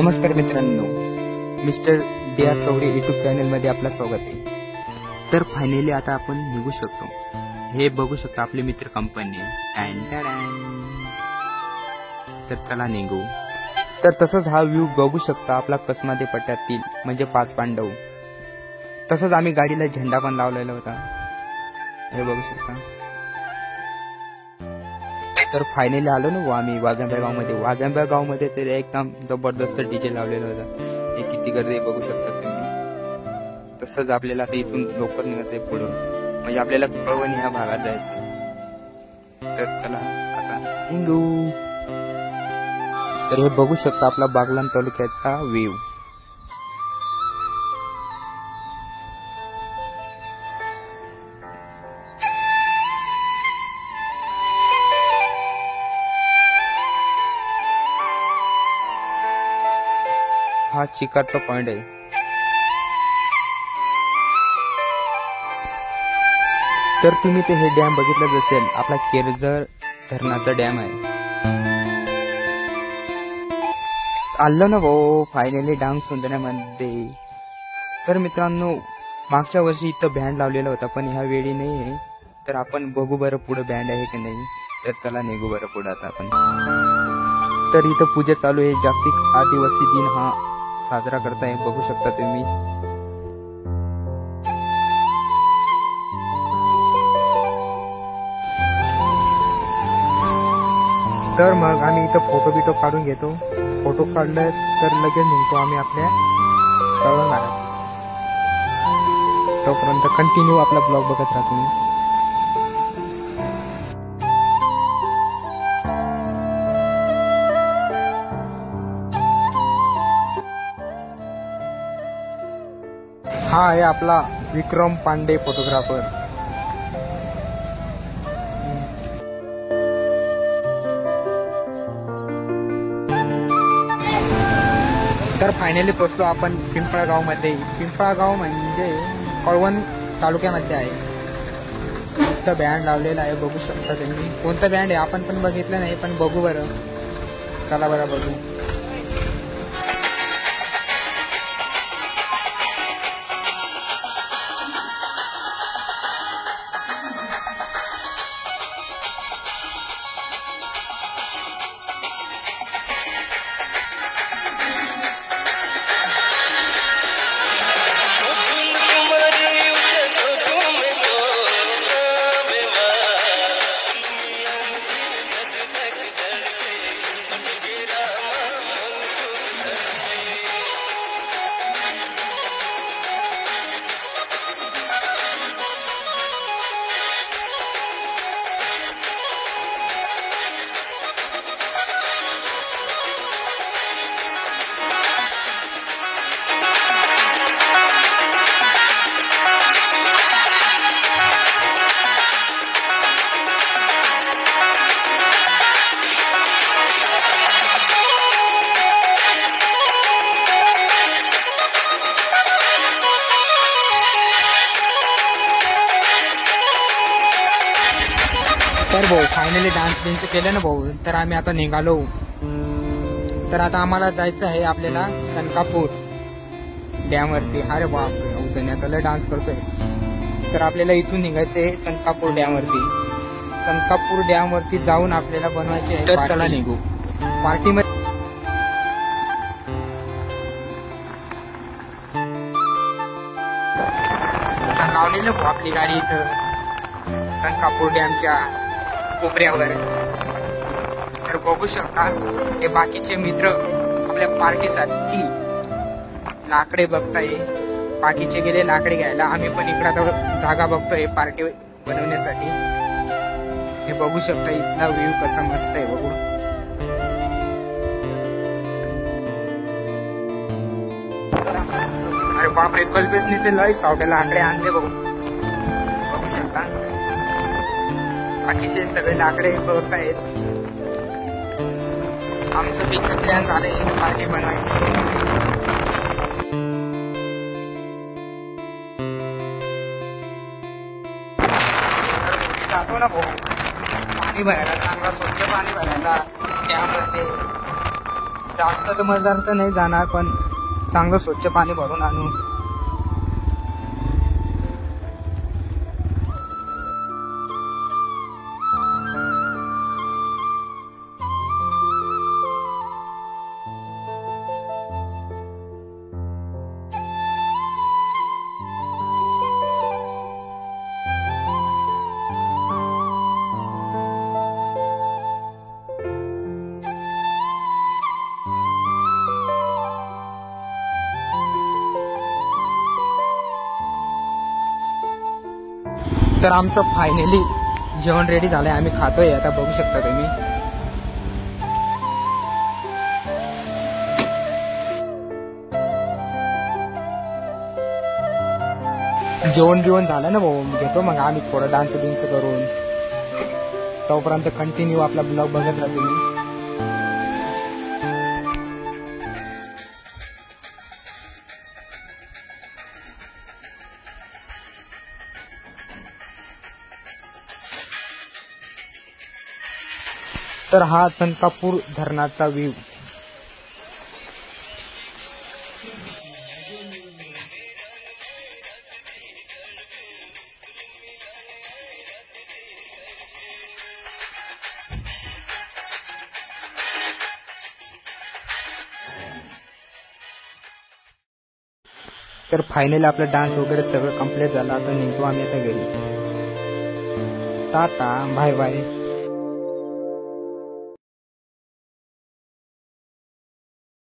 नमस्कार मित्रांनो, mister DR. Chaure YouTube चॅनलमध्ये आपलं स्वागत आहे। तर फायनली आता आपण निघू शकतो। हे बघू शकता आपले मित्र कंपनी। तर चला निघू। तर तसंच हा व्ह्यू बघू शकता आपला कसमादे पट्ट्यातील म्हणजे पाच पांडव। तसंच आम्ही गाडीला झेंडा पण लावलेला होता, हे बघू शकता। तर फायनली आलो ना आम्ही वाघंब्या गावमध्ये। वाघंब्या गावमध्ये तर एकदम जबरदस्त डीजे लावलेला होता। हे किती गर्दी बघू शकता तुम्ही। तसंच आपल्याला आता इथून लवकर निघायचंय पुढं, म्हणजे आपल्याला कळवण ह्या भागात जायचंय। तर चला आता निघू। तर हे बघू शकता आपला बागलाण तालुक्याचा व्ह्यू। हा चिकारचा पॉइंट आहे। तर तुम्ही ते हे डॅम बघितलं असेल, आपला केरजर धरणाचा डॅम आहे। आलो ना भाऊ फायनली डान्स सुंदरमध्ये। तर मित्रांनो, मागच्या वर्षी इथं बँड लावलेला होता, पण ह्या वेळी नाही आहे। तर आपण बघू बरं पुढे बँड आहे की नाही। तर चला निघू बरं पुढे आता आपण। तर इथं पूजा चालू आहे, जागतिक आदिवासी दिन हा साजरा करताय, बघू शकता तुम्ही। तर मग आम्ही इथं फोटो बिटो काढून घेतो। फोटो काढलं तर लगेच निघतो आम्ही आपल्या कळवणाला। तोपर्यंत कंटिन्यू आपला ब्लॉग बघत राहा तुम्ही। हा आहे आपला विक्रम पांडे फोटोग्राफर। तर फायनली पोहोचलो आपण पिंपळगाव मध्ये। पिंपळगाव म्हणजे कळवण तालुक्यामध्ये आहे। इथं बँड लावलेला आहे, बघू शकता तुम्ही। कोणता बँड आहे आपण पण बघितलं नाही, पण बघू बरं। चला बरं बघू। तर भाऊ फायनली डान्स बिन्स केलं ना भाऊ। तर आम्ही आता निघालो। तर आता आम्हाला जायचं आहे आपल्याला चनकापूर डॅम वरती। अरे बाप रे, डान्स करतोय। तर आपल्याला इथून निघायचं आहे चनकापूर डॅम वरती। चनकापूर डॅम वरती जाऊन आपल्याला बनवायचे आहे। तर चला निघू पार्टी मध्ये। लावलेलं भाऊ आपली गाडी इथं चनकापूर डॅमच्या कोपऱ्यावर। तर बघू शकता हे बाकीचे मित्र आपल्या पार्टीसाठी लाकडे बघताय। बाकीचे गेले लाकडे घ्यायला, आम्ही पण इकडे जागा बघतोय पार्टी बनवण्यासाठी। हे बघू शकता इथला व्ह्यू कसा मस्त आहे बघू। अरे बापरे, कल्पेशने ते लय सावटे लाकडे आणले बघू शकता। बाकीचे सगळे लाकडे बघतायत। आमचं फिक्स प्लॅन झालंय पार्टी बनवायची। जातो ना भाऊ पाणी भरायला, चांगला स्वच्छ पाणी भरायला त्यामध्ये जास्त तर मजार तर नाही जाणार, पण चांगलं स्वच्छ पाणी भरून आणू. तर आमचं फायनली जेवण रेडी झालंय, आम्ही खातोय आता, बघू शकता तुम्ही. जेवण बिवण झालं ना भाऊ, घेतो मग आम्ही थोडं डान्स बिन्स करून. तोपर्यंत कंटिन्यू आपला ब्लॉग बघत राहा तुम्ही. तर हा चनकापूर धरणाचा व्ह्यू. तर फायनली आपला डान्स वगैरे सगळं कंप्लीट झालं. आता निघतो आम्ही आता घरी. Tata bye bye.